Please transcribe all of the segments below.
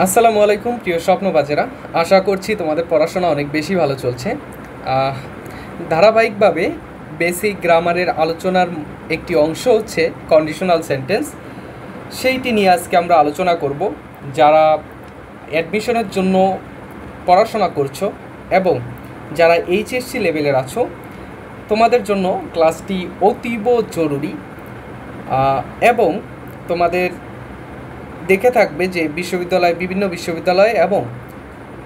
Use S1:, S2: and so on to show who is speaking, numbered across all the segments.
S1: আসসালামু আলাইকুম প্রিয় স্বপ্নবাজেরা, আশা করছি তোমাদের পড়াশোনা অনেক বেশি ভালো চলছে। ধারাবাহিকভাবে বেসিক গ্রামারের আলোচনার একটি অংশ হচ্ছে কন্ডিশনাল সেন্টেন্স। সেইটি নিয়ে আজকে আমরা আলোচনা করব। যারা অ্যাডমিশনের জন্য পড়াশোনা করছো এবং যারা এইচএসসি লেভেলের আছো, তোমাদের জন্য ক্লাসটি অতীব জরুরি। এবং তোমাদের দেখে থাকবে যে বিভিন্ন বিশ্ববিদ্যালয় এবং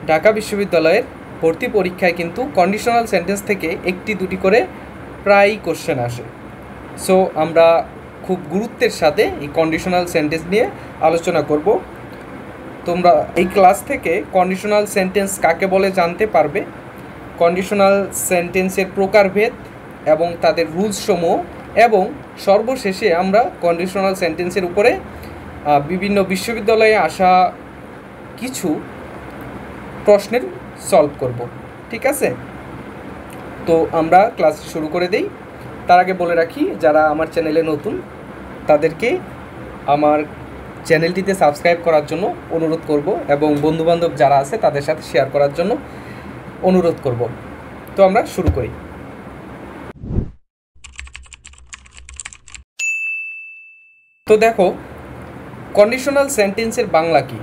S1: ঢাকা বিশ্ববিদ্যালয়ের ভর্তি পরীক্ষায় কিন্তু কন্ডিশনাল সেন্টেন্স থেকে একটি দুটি করে প্রায়ই কোশ্চেন আসে। সো আমরা খুব গুরুত্বের সাথে এই কন্ডিশনাল সেন্টেন্স নিয়ে আলোচনা করব। তোমরা এই ক্লাস থেকে কন্ডিশনাল সেন্টেন্স কাকে বলে জানতে পারবে, কন্ডিশনাল সেন্টেন্সের প্রকারভেদ এবং তাদের রুলসসমূহ, এবং সর্বশেষে আমরা কন্ডিশনাল সেন্টেন্সের উপরে বিভিন্ন বিশ্ববিদ্যালয়ে আসা কিছু প্রশ্নের সলভ করব। ঠিক আছে, তো আমরা ক্লাস শুরু করে দেই। তার আগে বলে রাখি, যারা আমার চ্যানেলে নতুন তাদেরকে আমার চ্যানেলটিতে সাবস্ক্রাইব করার জন্য অনুরোধ করব এবং বন্ধুবান্ধব যারা আছে তাদের সাথে শেয়ার করার জন্য অনুরোধ করব। তো আমরা শুরু করি। তো দেখো, কন্ডিশনাল সেন্টেন্সের বাংলা কি?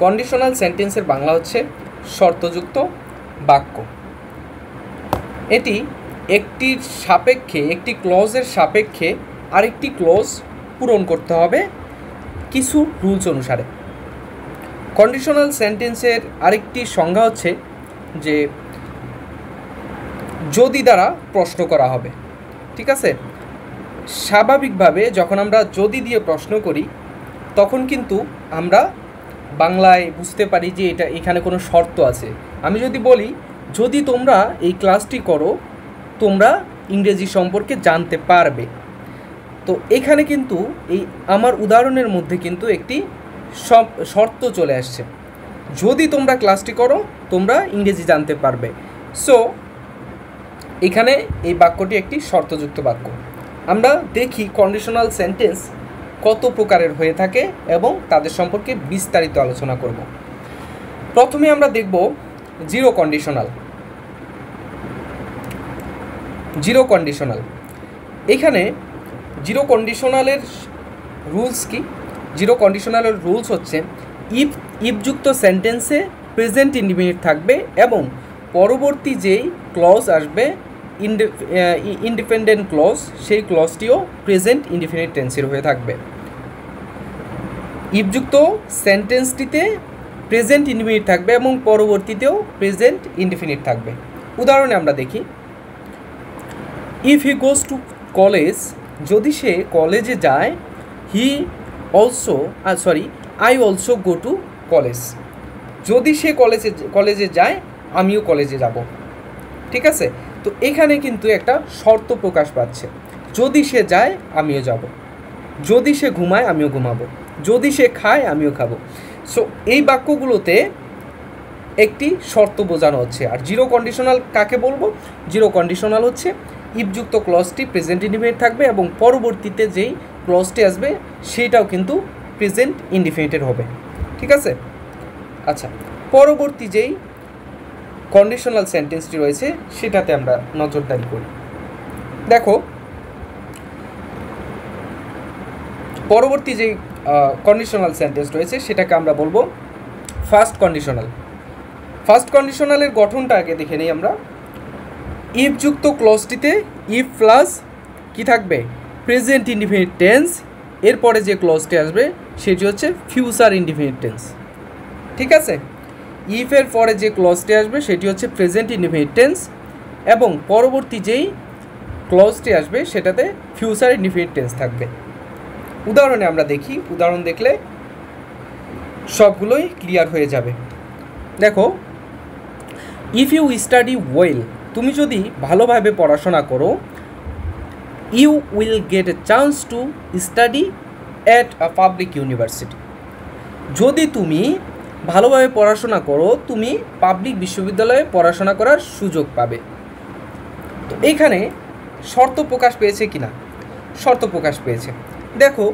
S1: কন্ডিশনাল সেন্টেন্সের বাংলা হচ্ছে শর্তযুক্ত বাক্য। এটি একটির সাপেক্ষে, একটি ক্লজের সাপেক্ষে আরেকটি ক্লজ পূরণ করতে হবে কিছু রুলস অনুসারে। কন্ডিশনাল সেন্টেন্সের আরেকটি সংজ্ঞা হচ্ছে যে যদি দ্বারা প্রশ্ন করা হবে। ঠিক আছে, স্বাভাবিকভাবে যখন আমরা যদি দিয়ে প্রশ্ন করি তখন কিন্তু আমরা বাংলায় বুঝতে পারি যে এখানে কোনো শর্ত আছে। আমি যদি বলি যদি তোমরা এই ক্লাসটি করো তোমরা ইংরেজি সম্পর্কে জানতে পারবে, তো এখানে কিন্তু এই আমার উদাহরণের মধ্যে কিন্তু একটি শর্ত চলে আসছে, যদি তোমরা ক্লাসটি করো তোমরা ইংরেজি জানতে পারবে। সো এখানে এই বাক্যটি একটি শর্তযুক্ত বাক্য। আমরা দেখি কন্ডিশনাল সেন্টেন্স কত প্রকারের হয়ে থাকে এবং তাদের সম্পর্কে বিস্তারিত আলোচনা করব। প্রথমে আমরা দেখব জিরো কন্ডিশনাল। জিরো কন্ডিশনাল, এখানে জিরো কন্ডিশনালের রুলস কি? জিরো কন্ডিশনালের রুলস হচ্ছে ইফযুক্ত সেন্টেন্সে প্রেজেন্ট ইনডিফিনিট থাকবে এবং পরবর্তী যেই ক্লজ আসবে ইন্ডিপেন্ডেন্ট ক্লজ, সেই ক্লজটিও প্রেজেন্ট ইনডিফিনিট টেন্সের হয়ে থাকবে। ইফযুক্ত সেন্টেন্সটিতে প্রেজেন্ট ইনডিফিনিট থাকবে এবং পরবর্তীতেও প্রেজেন্ট ইনডিফিনিট থাকবে। উদাহরণে আমরা দেখি, if he goes to college, যদি সে কলেজে যায়, I also go to college, যদি সে কলেজে যায় আমিও কলেজে যাব। ঠিক আছে, তো এখানে কিন্তু একটা শর্ত প্রকাশ পাচ্ছে, যদি সে যায় আমিও যাব, যদি সে ঘুমায় আমিও ঘুমাবো, যদি সে খায় আমিও খাবো। সো এই বাক্যগুলোতে একটি শর্ত বোঝানো হচ্ছে। আর জিরো কন্ডিশনাল কাকে বলবো? জিরো কন্ডিশনাল হচ্ছে ইফযুক্ত ক্লজটি প্রেজেন্ট ইনডিফিনিট থাকবে এবং পরবর্তীতে যেই ক্লজটি আসবে সেটাও কিন্তু প্রেজেন্ট ইনডিফিনিটের হবে। ঠিক আছে, আচ্ছা, পরবর্তী যেই কন্ডিশনাল সেন্টেন্সটি রয়েছে সেটাতে আমরা নজরদারি করি। দেখো, পরবর্তী যেই কন্ডিশনাল সেন্টেন্স রয়েছে সেটাকে আমরা বলবো ফার্স্ট কন্ডিশনাল। ফার্স্ট কন্ডিশনালের গঠনটা আগে দেখে নিই আমরা। ইফযুক্ত ক্লজটিতে ইফ প্লাস কি থাকবে? প্রেজেন্ট ইনডিফিনিট টেন্স, এরপরে যে ক্লজটি আসবে সেটি হচ্ছে ফিউচার ইনডিফিনিট টেন্স। ঠিক আছে, ইফের পরে যে ক্লজটি আসবে সেটি হচ্ছে প্রেজেন্ট ইনডিফিনিট টেন্স এবং পরবর্তী যেই ক্লজটি আসবে সেটাতে ফিউচার ইনডিফিনিট টেন্স থাকবে। উদাহরণে আমরা দেখি, উদাহরণ দেখলে সবগুলোই ক্লিয়ার হয়ে যাবে। দেখো, ইফ ইউ স্টাডি ওয়েল, তুমি যদি ভালোভাবে পড়াশোনা করো, you will get a chance to study at a public university, যদি তুমি ভালোভাবে পড়াশোনা করো তুমি পাবলিক বিশ্ববিদ্যালয়ে পড়াশোনা করার সুযোগ পাবে। তো এখানে শর্ত প্রকাশ পেয়েছে কিনা? শর্ত প্রকাশ পেয়েছে। দেখো,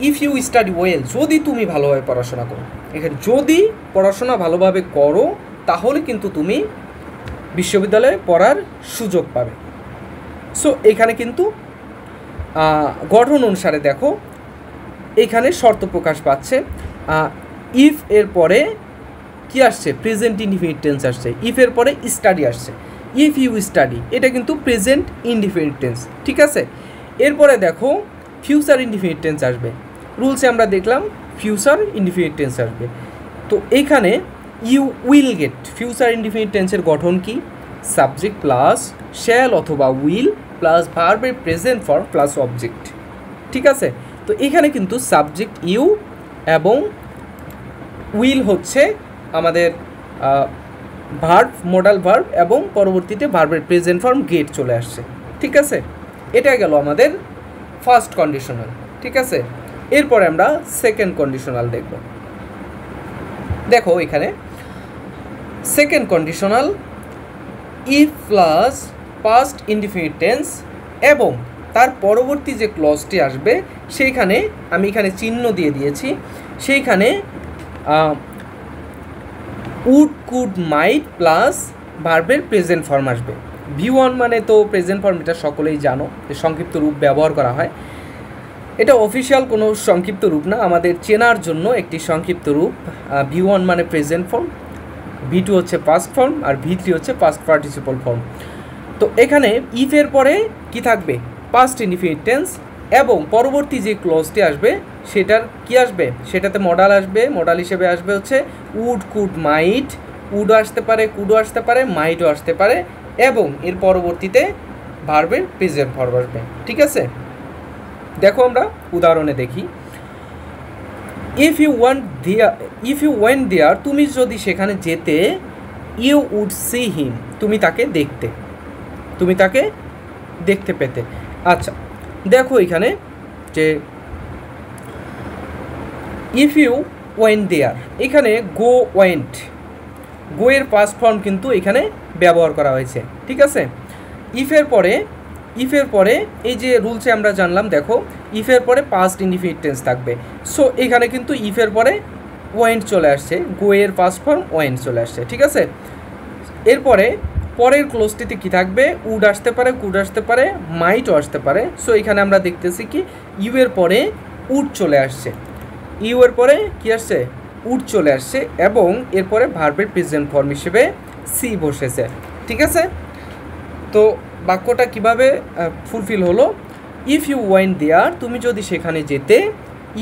S1: ইফ ইউ স্টাডি ওয়েল, যদি তুমি ভালোভাবে পড়াশোনা করো। এখানে যদি পড়াশোনা ভালোভাবে করো তাহলে কিন্তু তুমি বিশ্ববিদ্যালয়ে পড়ার সুযোগ পাবে। সো এখানে কিন্তু গঠন অনুসারে দেখো এখানে শর্ত প্রকাশ পাচ্ছে। ইফ এর পরে কি আসছে? প্রেজেন্ট ইনডিফিনিট টেন্স আসছে। ইফ এর পরে স্টাডি আসছে। ইফ ইউ স্টাডি, এটা কিন্তু প্রেজেন্ট ইনডিফিনিট টেন্স, ঠিক আছে। এরপরে দেখো ফিউচার ইনডিফিনিট টেন্স আসবে। রুলসে আমরা দেখলাম ফিউচার ইনডিফিনিট টেন্স আসবে। তো এইখানে you will get, future indefinite টেন্সের গঠন কি? সাবজেক্ট প্লাস শ্যাল অথবা উইল প্লাস ভার্বের প্রেজেন্ট ফর্ম প্লাস অবজেক্ট, ঠিক আছে। তো এখানে কিন্তু সাবজেক্ট ইউ এবং উইল হচ্ছে আমাদের ভার্ব, মডাল ভার্ব, এবং পরবর্তীতে ভার্বের প্রেজেন্ট ফর্ম গেট চলে আসছে, ঠিক আছে। এটা গেল আমাদের ফার্স্ট কন্ডিশনাল, ঠিক আছে। এরপরে আমরা সেকেন্ড কন্ডিশনাল দেখব। দেখো এখানে second conditional if plus past indefinite tense এবং তার পরবর্তী যে ক্লজটি আসবে সেইখানে আমি এখানে চিহ্ন দিয়ে দিয়েছি, সেইখানে উড কুড মাইট প্লাস ভার্বের প্রেজেন্ট ফর্ম আসবে। V1 মানে তো প্রেজেন্ট ফর্ম, এটা সকলেই জানো, সংক্ষিপ্ত রূপ ব্যবহার করা হয়। এটা অফিসিয়াল কোনো সংক্ষিপ্ত রূপ না, আমাদের চেনার জন্য একটি সংক্ষিপ্ত রূপ। V1 মানে প্রেজেন্ট ফর্ম, V2 হচ্ছে পাস্ট ফর্ম, আর V3 হচ্ছে পাস্ট পার্টিসিপল ফর্ম। তো এখানে ইফের পরে কি থাকবে? পাস্ট ইনডিফিনিট টেন্স, এবং পরবর্তী যে ক্লজটি আসবে সেটার কি আসবে? সেটাতে মডাল আসবে। মডাল হিসেবে আসবে হচ্ছে উড কুড মাইট, উডও আসতে পারে, কুডও আসতে পারে, মাইটও আসতে পারে, এবং এর পরবর্তীতে ভার্বের প্রেজেন্ট ফর্ম আসবে, ঠিক আছে। দেখো আমরা উদাহরণে দেখি। ইফ ইউ ওয়েন্ট দেয়ার, তুমি যদি সেখানে যেতে, ইউ উড সি হিম, তুমি তাকে দেখতে পেতে। আচ্ছা দেখো এখানে যে ইফ ইউ ওয়েন্ট দেয়ার, এখানে গো ওয়েন্ট, গো এর পাস্ট ফর্ম কিন্তু এখানে ব্যবহার করা হয়েছে, ঠিক আছে। ইফের পরে এই যে রুলসে আমরা জানলাম, দেখো ইফের পরে পাস্ট ইনডিফিনিট টেন্স থাকবে। সো এখানে কিন্তু ইফের পরে ওয়েন্ট চলে আসছে, গো এর পাস্ট ফর্ম ওয়েন্ট চলে আসছে, ঠিক আছে। এরপরে পরের ক্লোজটিতে কি থাকবে? উড আসতে পারে, কুড আসতে পারে, মাইটও আসতে পারে। সো এখানে আমরা দেখতেছি কি ইউ এর পরে উড চলে আসছে, ইউ এর পরে কি আসছে? উড চলে আসছে, এবং এরপরে ভার্বের প্রেজেন্ট ফর্ম হিসেবে সি বসেছে, ঠিক আছে। তো বাক্যটা কিভাবে ফুলফিল হলো? ইফ ইউ ওয়েন্ট দেয়ার, তুমি যদি সেখানে যেতে,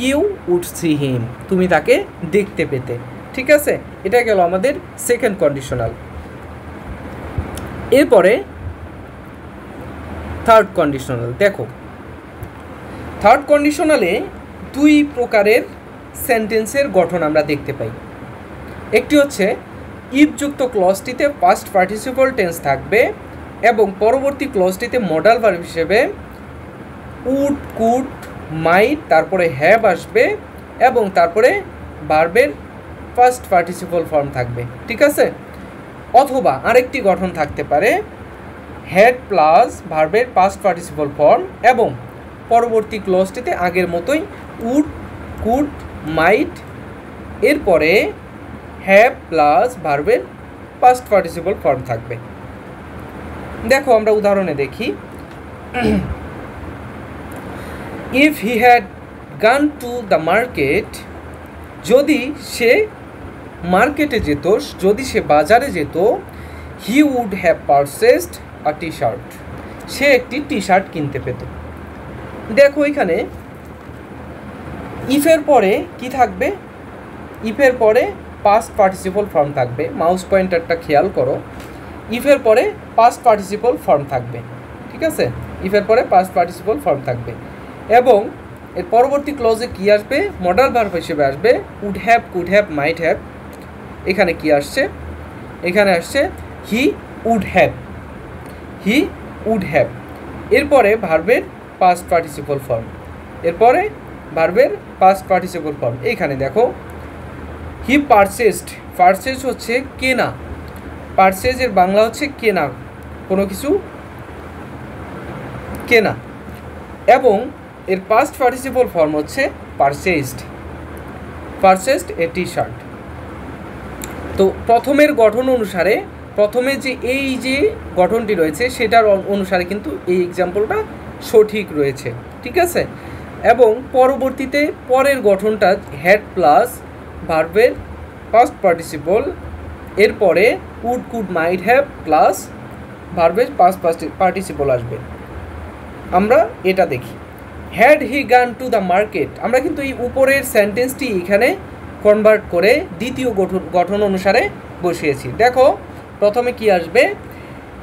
S1: ইউ উড সি হিম, তুমি তাকে দেখতে পেতে, ঠিক আছে। এটা গেল আমাদের সেকেন্ড কন্ডিশনাল। এরপরে থার্ড কন্ডিশনাল। দেখো থার্ড কন্ডিশনালে দুই প্রকারের সেন্টেন্সের গঠন আমরা দেখতে পাই। একটি হচ্ছে ইফযুক্ত ক্লজটিতে পাস্ট পার্টিসিপল টেন্স থাকবে এবং পরবর্তী ক্লজটিতে মডাল ভার্ব হিসেবে উড কুড মাইট তারপরে হ্যাভ আসবে এবং তারপরে ভার্বের ফার্স্ট পার্টিসিপল ফর্ম থাকবে, ঠিক আছে। অথবা আরেকটি গঠন থাকতে পারে হ্যাড প্লাস ভার্বের পাস্ট পার্টিসিপল ফর্ম এবং পরবর্তী ক্লজটিতে আগের মতোই উড কুড মাইট, এরপরে হ্যাভ প্লাস ভার্বের পাস্ট পার্টিসিপল ফর্ম থাকবে। দেখো আমরা উদাহরণে দেখি। If he had gone to the market, যদি সে মার্কেটে যেত, যদি সে বাজারে যেত, he would have purchased a T shirt, সে একটি টি শার্ট কিনতে পেত। দেখো এখানে ইফের পরে কি থাকবে? ইফের পরে পাস্ট পার্টিসিপল ফর্ম থাকবে। মাউস পয়েন্টারটা খেয়াল করো, ইফের পরে পাস্ট পার্টিসিপল ফর্ম থাকবে, ঠিক আছে। ইফের পরে পাস্ট পার্টিসিপল ফর্ম থাকবে এবং এর পরবর্তী ক্লজে কি আসবে? মডাল ভার্ব হিসেবে আসবে would have, could have, might have. এখানে কি আসছে? এখানে আসছে he would have, he would have. এরপরে ভার্বের পাস্ট পার্টিসিপল ফর্ম, এরপরে ভার্বের পাস্ট পার্টিসিপল ফর্ম। এইখানে দেখো হি পারচেসড, পারচেজ হচ্ছে কেনা, পারচেজের বাংলা হচ্ছে কেনা, কোনো কিছু কেনা, এবং এর পাস্ট পার্টিসিপল ফর্ম হচ্ছে পারচেসড এ টি শার্ট। তো প্রথমের গঠন অনুসারে প্রথমে যে এই যে গঠনটি রয়েছে সেটার অনুসারে কিন্তু এই এক্সাম্পলটা সঠিক রয়েছে, ঠিক আছে। এবং পরবর্তীতে পরের গঠনটা হ্যাড প্লাস ভার্বের পাস্ট পার্টিসিপল, এরপরে would could might have plus ভার্বের পাস্ট পার্টিসিপল আসবে। আমরা এটা দেখি, হ্যাড হি গান টু দ্য মার্কেট। আমরা কিন্তু এই উপরের সেন্টেন্সটি এখানে কনভার্ট করে দ্বিতীয় গঠন অনুসারে বসিয়েছি। দেখো প্রথমে কি আসবে,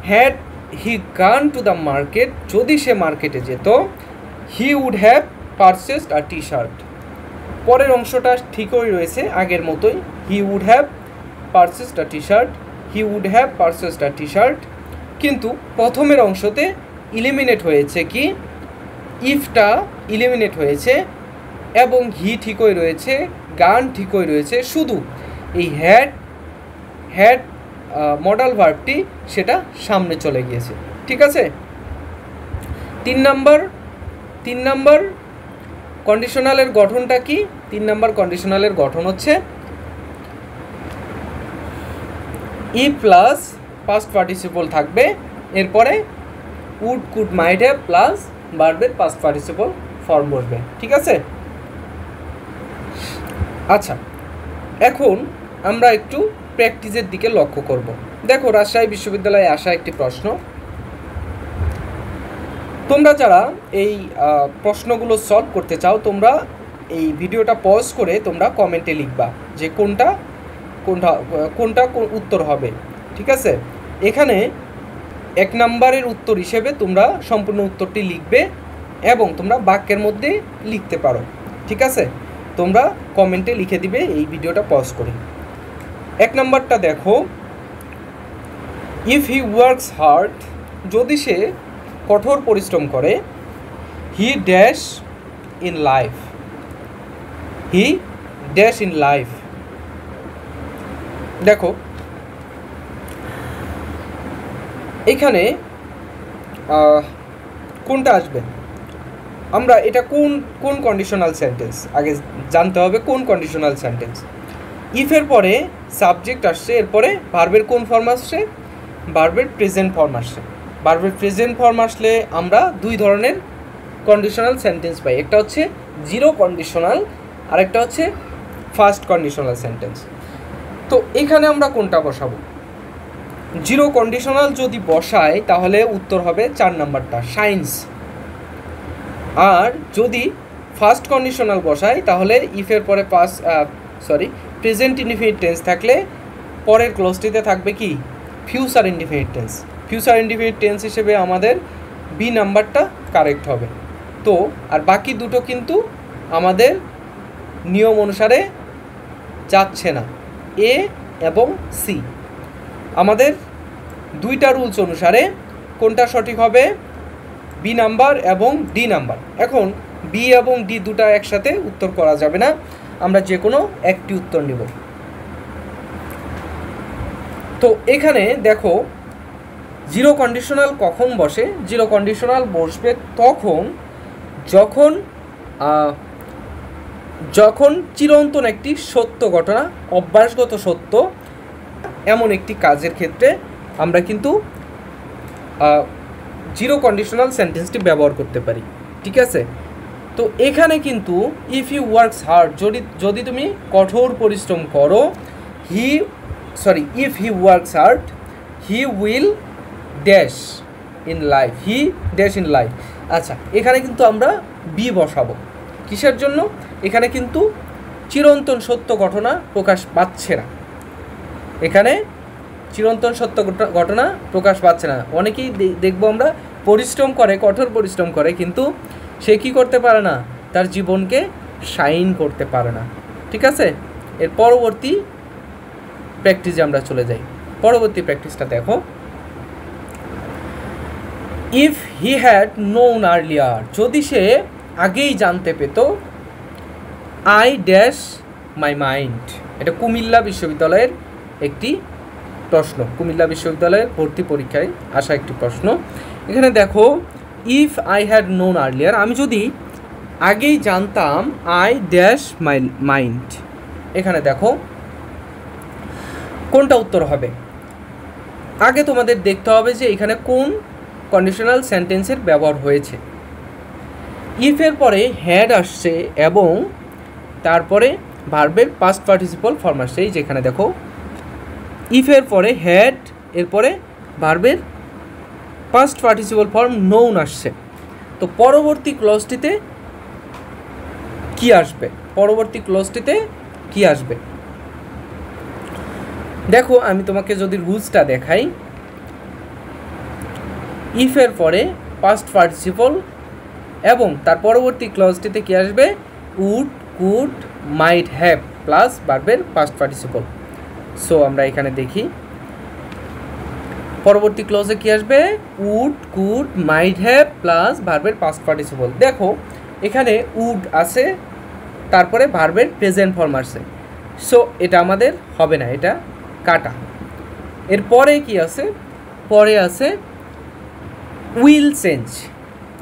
S1: হ্যাড হি গান টু দ্য মার্কেট, যদি সে মার্কেটে যেত, he would have purchased a T shirt. পরের অংশটা ঠিকই রয়েছে আগের মতোই, he would have purchased a T shirt, he would have purchased a T shirt. কিন্তু প্রথমের অংশতে ইলিমিনেট হয়েছে কি, ইফটা ইলিমিনেট হয়েছে এবং হি ঠিকই রয়েছে, গান ঠিকই রয়েছে, শুধু এই হ্যাড মডাল ভার্বটি সেটা সামনে চলে গিয়েছে, ঠিক আছে। তিন নাম্বার কন্ডিশনালের গঠনটা কি, 3 নাম্বার কন্ডিশনালের গঠন হচ্ছে ই প্লাস পাস্ট পার্টিসিপল থাকবে, এরপরে would could might have plus ভার্বের পাস্ট পার্টিসিপল ফর্ম বসবে, ঠিক আছে। আচ্ছা, এখন আমরা একটু প্র্যাকটিসের দিকে লক্ষ্য করব। দেখো রাজশাহী বিশ্ববিদ্যালয়ে আসা একটি প্রশ্ন, তোমরা যারা এই প্রশ্নগুলো সলভ করতে চাও তোমরা এই ভিডিওটা পজ করে তোমরা কমেন্টে লিখবা যে কোনটা উত্তর হবে, ঠিক আছে। এখানে 1 নম্বরের উত্তর হিসেবে তোমরা সম্পূর্ণ উত্তরটি লিখবে এবং তোমরা বাক্যের মধ্যে লিখতে পারো, ঠিক আছে। তোমরা কমেন্টে লিখে দিবে এই ভিডিওটা পজ করে। 1 নম্বরটা দেখো, ইফ হি ওয়ার্কস হার্ড, যদি সে কঠোর পরিশ্রম করে, he dash in life, he dash in life. দেখো এখানে কোনটা আসবে, আমরা এটা কোন কন্ডিশনাল সেন্টেন্স আগে জানতে হবে, কোন কন্ডিশনাল সেন্টেন্স। ইফের পরে সাবজেক্ট আসছে, এরপরে ভার্বের কোন ফর্ম আসছে, ভার্বের প্রেজেন্ট ফর্ম আসছে। ভার্বের প্রেজেন্ট ফর্ম আসলে আমরা 2 ধরনের কন্ডিশনাল সেন্টেন্স পাই, একটা হচ্ছে জিরো কন্ডিশনাল আর একটা হচ্ছে ফার্স্ট কন্ডিশনাল সেন্টেন্স। তো এখানে আমরা কোনটা বসাবো, জিরো কন্ডিশনাল যদি বসাই তাহলে উত্তর হবে 4 নাম্বারটা, শাইন্স। আর যদি ফার্স্ট কন্ডিশনাল বসাই তাহলে ইফের পরে প্রেজেন্ট ইনডিফিনিট টেন্স থাকলে পরের ক্লোজটিতে থাকবে কি, future indefinite tense. Future indefinite tense হিসেবে আমাদের বি নাম্বারটা কারেক্ট হবে। তো আর বাকি দুটো কিন্তু আমাদের নিয়ম অনুসারে যাচ্ছে না, এ এবং সি। আমাদের 2টা রুলস অনুসারে কোনটা সঠিক হবে, বি নাম্বার এবং ডি নাম্বার। এখন বি এবং ডি দুটা একসাথে উত্তর করা যাবে না, আমরা যে কোনো একটি উত্তর নেব। তো এখানে দেখো জিরো কন্ডিশনাল কখন বসে, জিরো কন্ডিশনাল বসবে তখন যখন চিরন্তন একটি সত্য ঘটনা, অভ্যাসগত সত্য এমন একটি কাজের ক্ষেত্রে আমরা কিন্তু জিরো কন্ডিশনাল সেন্টেন্সটি ব্যবহার করতে পারি, ঠিক আছে। তো এখানে কিন্তু ইফ ইউ ওয়ার্কস হার্ড, যদি তুমি কঠোর পরিশ্রম করো, if he works hard he will dash in life, he dash in life. আচ্ছা, এখানে কিন্তু আমরা বি বসাবো, কিসের জন্য, এখানে কিন্তু চিরন্তন সত্য ঘটনা প্রকাশ পাচ্ছে না, এখানে চিরন্তন সত্য ঘটনা প্রকাশ পাচ্ছে না। অনেকেই দেখবো আমরা পরিশ্রম করে, কঠোর পরিশ্রম করে, কিন্তু সে কী করতে পারে না, তার জীবনকে শাইন করতে পারে না, ঠিক আছে। এর পরবর্তী প্র্যাকটিসে আমরা চলে যাই। পরবর্তী প্র্যাকটিসটা দেখো, if he had known earlier, যদি সে আগেই জানতে পেত, আই ড্যাশ মাই মাইন্ড। এটা কুমিল্লা বিশ্ববিদ্যালয়ের একটি প্রশ্ন, কুমিল্লা বিশ্ববিদ্যালয়ের ভর্তি পরীক্ষায় আসা একটি প্রশ্ন। এখানে দেখো, if I had known earlier, আমি যদি আগেই জানতাম আই ড্যাশ মাইন্ড। এখানে দেখো কোনটা উত্তর হবে। আগে তোমাদের দেখতে হবে যে এখানে কোন কন্ডিশনাল সেন্টেন্সের ব্যবহার হয়েছে। ইফের পরে হ্যাড আসছে এবং তারপরে ভার্বের পাস্ট পার্টিসিপল ফর্ম আসছে। এই যেখানে দেখো ইফের পরে হ্যাড, এরপরে ভার্বের পাস্ট পার্টিসিপল ফর্ম নোন আসছে। তো পরবর্তী ক্লজটিতে কি আসবে? পরবর্তী ক্লজটিতে কি আসবে দেখো, আমি তোমাকে যদি রুলসটা দেখাই, ইফের পরে পাস্ট পার্টিসিপল এবং তার পরবর্তী ক্লজটিতে কি আসবে? Would, could, might have plus ভার্বের পাস্ট পার্টিসিপল। সো আমরা এখানে দেখি পরবর্তী ক্লজে কি আসবে? Would, could, might have plus ভার্বের পাস্ট পার্টিসিপল। দেখো এখানে উড আছে, তারপরে ভার্বের প্রেজেন্ট ফর্ম আসছে। সো এটা আমাদের হবে না, এটা কাটা। এরপরে কি আছে? পরে আছে উইল চেঞ্জ।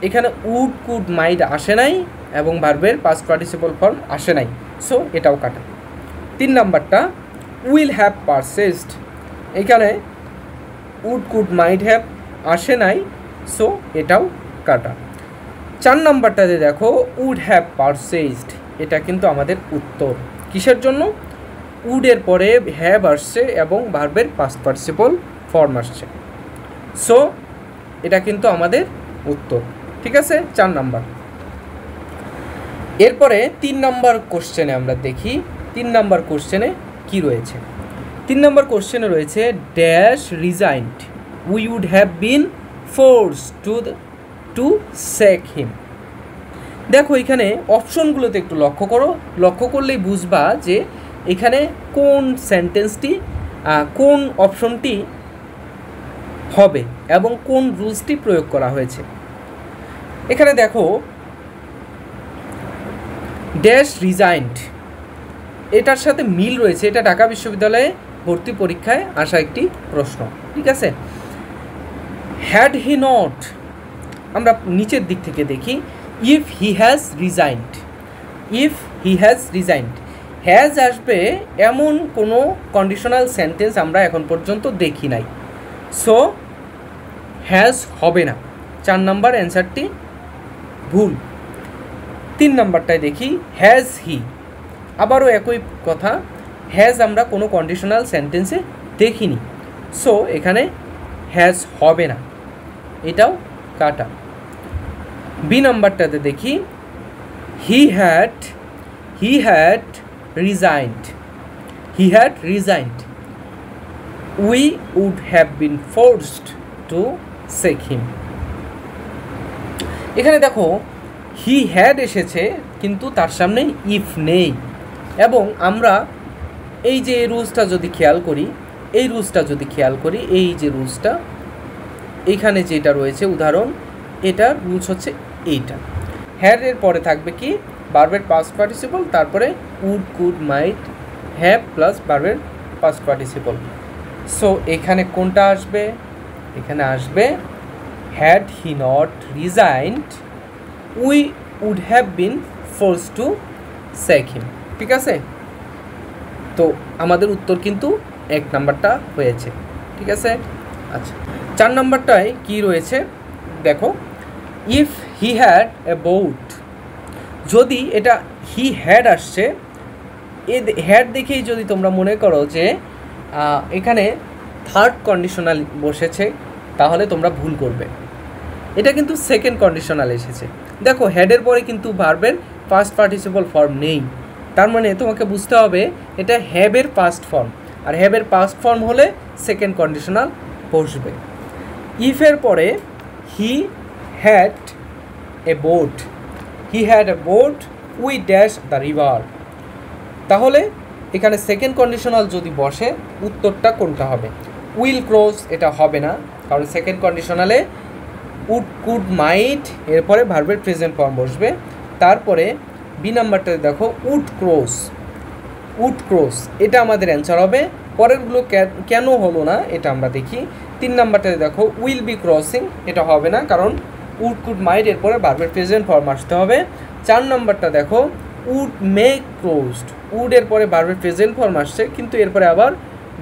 S1: এখানে উড, কুড, মাইট আসে নাই এবং ভার্বের পাস্ট পার্টিসিপল ফর্ম আসে নাই। সো এটাও কাটা। 3 নাম্বারটা উইল হ্যাভ পারচেসড। এখানে উড, কুড, মাইট হ্যাভ আসে নাই। সো এটাও কাটা। 4 নাম্বারটাতে দেখো উড হ্যাভ পারচেসড। এটা কিন্তু আমাদের উত্তর। কিসের জন্য? উডের পরে হ্যাভ আসছে এবং ভার্বের পাস্ট পার্টিসিপল ফর্ম আসছে। সো এটা কিন্তু আমাদের উত্তর। ঠিক আছে, 4 নাম্বার। এরপরে 3 নাম্বার কোশ্চেনে আমরা দেখি 3 নাম্বার কোশ্চেনে কি রয়েছে। 3 নাম্বার কোশ্চেনে রয়েছে dash resigned, we would have been forced to sack him. দেখো এখানে অপশনগুলোতে একটু লক্ষ্য করো, লক্ষ্য করলেই বুঝবা যে এখানে কোন সেন্টেন্সটি, কোন অপশনটি হবে এবং কোন রুলসটি প্রয়োগ করা হয়েছে। এখানে দেখো ড্যাশ রিজাইন্ড, এটার সাথে মিল রয়েছে। এটা ঢাকা বিশ্ববিদ্যালয়ে ভর্তি পরীক্ষায় আসা একটি প্রশ্ন। ঠিক আছে, হ্যাড হি নট, আমরা নিচের দিক থেকে দেখি, if he has resigned, if he has resigned, has আসবে এমন কোনো কন্ডিশনাল সেন্টেন্স আমরা এখন পর্যন্ত দেখি নাই। সো হ্যাজ হবে না। 4 নাম্বার অ্যান্সারটি ভুল। 3 নাম্বারটায় দেখি হ্যাজ হি, আবারও একই কথা, হ্যাজ আমরা কোনো কন্ডিশনাল সেন্টেন্সে দেখিনি। সো এখানে হ্যাজ হবে না, এটাও কাটা। বি নাম্বারটাতে দেখি he had resigned, he had resigned, we would have been forced to sack him. এখানে দেখো হি হ্যাড এসেছে কিন্তু তার সামনে ইফ নেই, এবং আমরা এই যে রুলসটা যদি খেয়াল করি, এই রুলসটা যদি খেয়াল করি, এই যে রুলসটা এইখানে যেটা রয়েছে উদাহরণ, এটার রুলস হচ্ছে এইটা। হ্যাড এর পরে থাকবে কি? ভার্বের পাস্ট পার্টিসিপল, তারপরে would, could, might have plus ভার্বের পাস্ট পার্টিসিপল। সো এখানে কোনটা আসবে? এখানে আসবে had he not resigned, we would have been forced to sack him. ঠিক আছে, তো আমাদের উত্তর কিন্তু 1 নাম্বারটা হয়েছে। ঠিক আছে, আচ্ছা 4 নাম্বারটায় কি রয়েছে দেখো, if he had a boat. যদি এটা হি হ্যাড আসছে, এ হ্যাড দেখেই যদি তোমরা মনে করো যে এখানে থার্ড কন্ডিশনাল বসেছে, তাহলে তোমরা ভুল করবে। এটা কিন্তু সেকেন্ড কন্ডিশনাল এসেছে। দেখো হ্যাডের পরে কিন্তু ভার্বের পাস্ট পার্টিসিপল ফর্ম নেই, তার মানে তোমাকে বুঝতে হবে এটা হ্যাভের পাস্ট ফর্ম, আর হ্যাভের পাস্ট ফর্ম হলে সেকেন্ড কন্ডিশনাল বসবে। ইফের পরে he had a boat, he had a boat, we dash the river. তাহলে এখানে সেকেন্ড কন্ডিশনাল যদি বসে, উত্তরটা কোনটা হবে? উইল ক্রস, এটা হবে না, কারণ সেকেন্ড কন্ডিশনালে উড, কুড, মাইট এরপরে ভার্বের প্রেজেন্ট ফর্ম বসবে। তারপরে বি নাম্বারটাতে দেখো উড ক্রস, উড ক্রস, এটা আমাদের অ্যান্সার হবে। পরেরগুলো কেন হলো না এটা আমরা দেখি। 3 নাম্বারটাতে দেখো উইল বি ক্রসিং, এটা হবে না, কারণ উড, কুড, মাইট এরপরে ভার্বের প্রেজেন্ট ফর্ম আসতে হবে। 4 নম্বরটা দেখো, উড মেক ক্লোজড, উডের পরে ভার্বের প্রেজেন্ট ফর্ম আসছে কিন্তু এরপরে আবার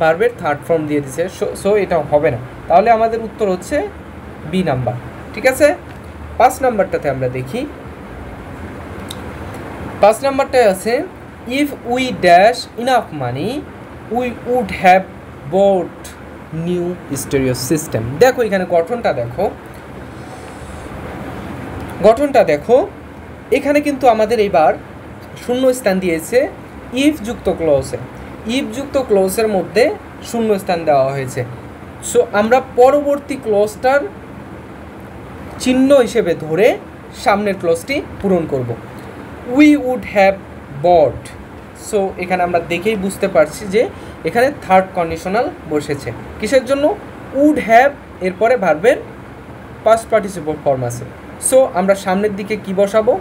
S1: ভার্বের থার্ড ফর্ম দিয়ে দিছে, সো এটা হবে না। তাহলে আমাদের উত্তর হচ্ছে বি নাম্বার। ঠিক আছে, 5 নাম্বারটাতে আমরা দেখি। 5 নাম্বারটায় আছে if we dash enough money we would have bought new stereo system. দেখো এখানে গঠনটা দেখো, এখানে কিন্তু আমাদের এবার শূন্য স্থান দিয়েছে ইফ যুক্ত ক্লজে, ইফ যুক্ত ক্লজের মধ্যে শূন্য স্থান দেওয়া হয়েছে। সো আমরা পরবর্তী ক্লজটার চিহ্ন হিসেবে ধরে সামনের ক্লজটি পূরণ করব। We would have bought, so এখানে আমরা দেখেই বুঝতে পারছি যে এখানে থার্ড কন্ডিশনাল বসেছে। কিসের জন্য? উড হ্যাভ এরপরে ভার্বের পাস্ট পার্টিসিপল ফর্ম আছে। সো আমরা সামনের দিকে কি বসাবো?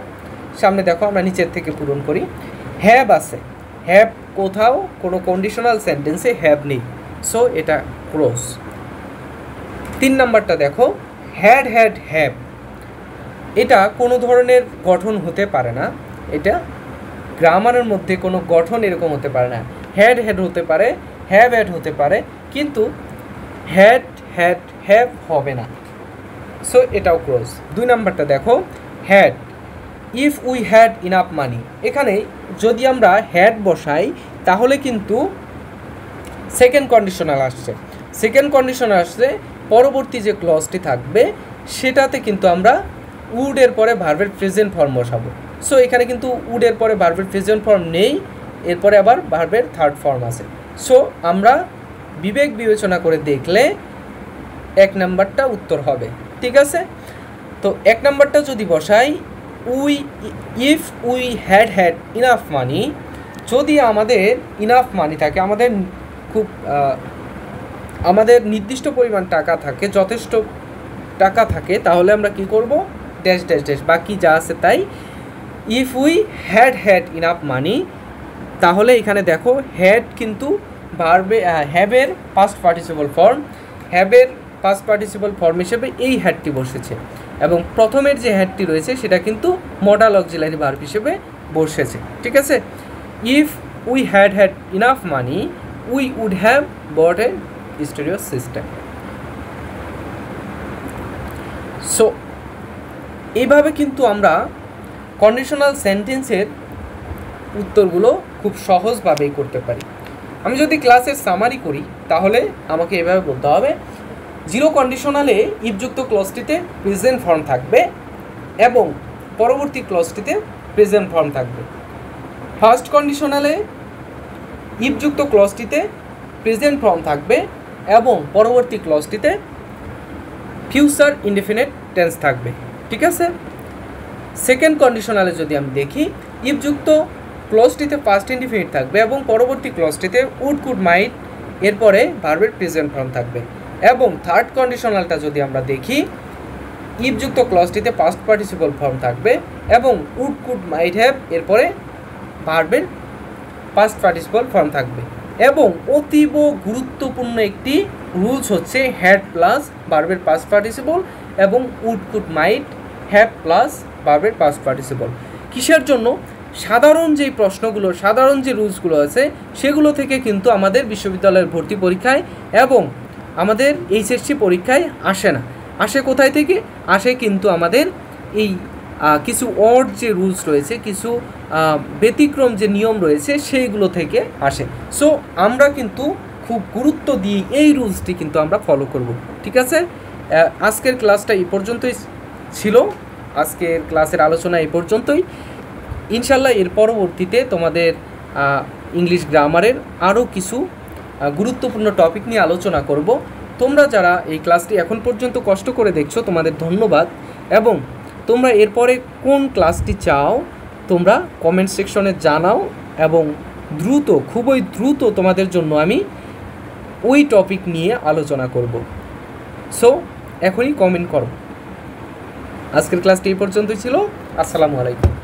S1: সামনে দেখো আমরা নিচের থেকে পূরণ করি। হ্যাভ আছে, হ্যাভ কোথাও কোনো কন্ডিশনাল সেন্টেন্সে হ্যাভ নেই, সো এটা ক্লোজ। 3 নাম্বারটা দেখো, হ্যাড হ্যাভ, এটা কোনো ধরনের গঠন হতে পারে না, এটা গ্রামারের মধ্যে কোনো গঠন এরকম হতে পারে না। হ্যাড হতে পারে, হ্যাভ হতে পারে, কিন্তু হ্যাড হ্যাভ হবে না, সো এটাও ক্লোজ। 2 নাম্বারটা দেখো, had, if we had enough মানি, এখানে যদি আমরা হ্যাড বসাই তাহলে কিন্তু সেকেন্ড কন্ডিশনাল আসছে। সেকেন্ড কন্ডিশনাল আসলে পরবর্তী যে ক্লজটি থাকবে সেটাতে কিন্তু আমরা উডের পরে ভার্বের প্রেজেন্ট ফর্ম বসাবো। সো এখানে কিন্তু উডের পরে ভার্বের প্রেজেন্ট ফর্ম নেই, এরপরে আবার ভার্বের থার্ড ফর্ম আছে। সো আমরা বিবেচনা করে দেখলে 1 নাম্বারটা উত্তর হবে। ঠিক আছে, তো 1 নাম্বারটা যদি বসাই, ইফ উই হ্যাড ইনাফ মানি, যদি আমাদের ইনাফ মানি থাকে, আমাদের নির্দিষ্ট পরিমাণ টাকা থাকে, যথেষ্ট টাকা থাকে, তাহলে আমরা কি করব? ড্যাশ ড্যাশ ড্যাশ, বাকি যা আছে তাই। If we had enough money, তাহলে এখানে দেখো হ্যাড কিন্তু ভার্বে হ্যাভের পাস্ট পার্টিসিপল ফর্ম, হ্যাভের পাস্ট পার্টিসিপল ফর্ম হিসেবে এই হ্যাডটি বসেছে, এবং প্রথমের যে হ্যাডটি রয়েছে সেটা কিন্তু মডাল অক্সিলারি ভার্ব হিসেবে বসেছে। ঠিক আছে, if we had enough money we would have bought a stereo system. So এইভাবে কিন্তু আমরা কন্ডিশনাল সেন্টেন্সের উত্তরগুলো খুব সহজভাবেই করতে পারি। আমি যদি ক্লাসের সামারি করি তাহলে আমাকে এভাবে বলতে হবে, 0 কন্ডিশনালে ইফযুক্ত ক্লজটিতে প্রেজেন্ট ফর্ম থাকবে এবং পরবর্তী ক্লজটিতে প্রেজেন্ট ফর্ম থাকবে। ফার্স্ট কন্ডিশনালে ইফযুক্ত ক্লজটিতে প্রেজেন্ট ফর্ম থাকবে এবং পরবর্তী ক্লজটিতে ফিউচার ইনডেফিনিট টেন্স থাকবে। ঠিক আছে, সেকেন্ড কন্ডিশনালে যদি আমি দেখি, ইফযুক্ত ক্লজটিতে পাস্ট ইনডিফিনিট থাকবে এবং পরবর্তী ক্লজটিতে উড কুড মাইট এরপরে ভার্বের প্রেজেন্ট ফর্ম থাকবে। এবং থার্ড কন্ডিশনালটা যদি আমরা দেখি, ইফযুক্ত ক্লজটিতে পাস্ট পার্টিসিপল ফর্ম থাকবে এবং উড কুড মাইট হ্যাভ এরপরে ভার্বের পাস্ট পার্টিসিপল ফর্ম থাকবে। এবং অতীব গুরুত্বপূর্ণ একটি রুলস হচ্ছে হ্যাড প্লাস ভার্বের পাস্ট পার্টিসিপল এবং would could might have plus ভার্বের পাস্ট পার্টিসিপল। কিসের জন্য? সাধারণ যেই প্রশ্নগুলো, সাধারণ যে রুলসগুলো আছে সেগুলো থেকে কিন্তু আমাদের বিশ্ববিদ্যালয়ের ভর্তি পরীক্ষায় এবং আমাদের এইচএসসি পরীক্ষায় আসে না। আসে কোথায় থেকে? আসে কিন্তু আমাদের এই কিছু অড যে রুলস রয়েছে, কিছু ব্যতিক্রম যে নিয়ম রয়েছে সেইগুলো থেকে আসে। সো আমরা কিন্তু খুব গুরুত্ব দিয়ে এই রুলসটি কিন্তু আমরা ফলো করব। ঠিক আছে, আজকের ক্লাসটা এই পর্যন্তই ছিল, আজকের ক্লাসের আলোচনা এই পর্যন্তই। ইনশাল্লাহ এর পরবর্তীতে তোমাদের ইংলিশ গ্রামারের আরও কিছু গুরুত্বপূর্ণ টপিক নিয়ে আলোচনা করব। তোমরা যারা এই ক্লাসটি এখন পর্যন্ত কষ্ট করে দেখছো তোমাদের ধন্যবাদ, এবং তোমরা এরপরে কোন ক্লাসটি চাও তোমরা কমেন্ট সেকশনে জানাও, এবং দ্রুত, খুবই দ্রুত তোমাদের জন্য আমি ওই টপিক নিয়ে আলোচনা করব। সো এখনই কমেন্ট করো। আজকের ক্লাসটি এই পর্যন্তই ছিল। আসসালামু আলাইকুম।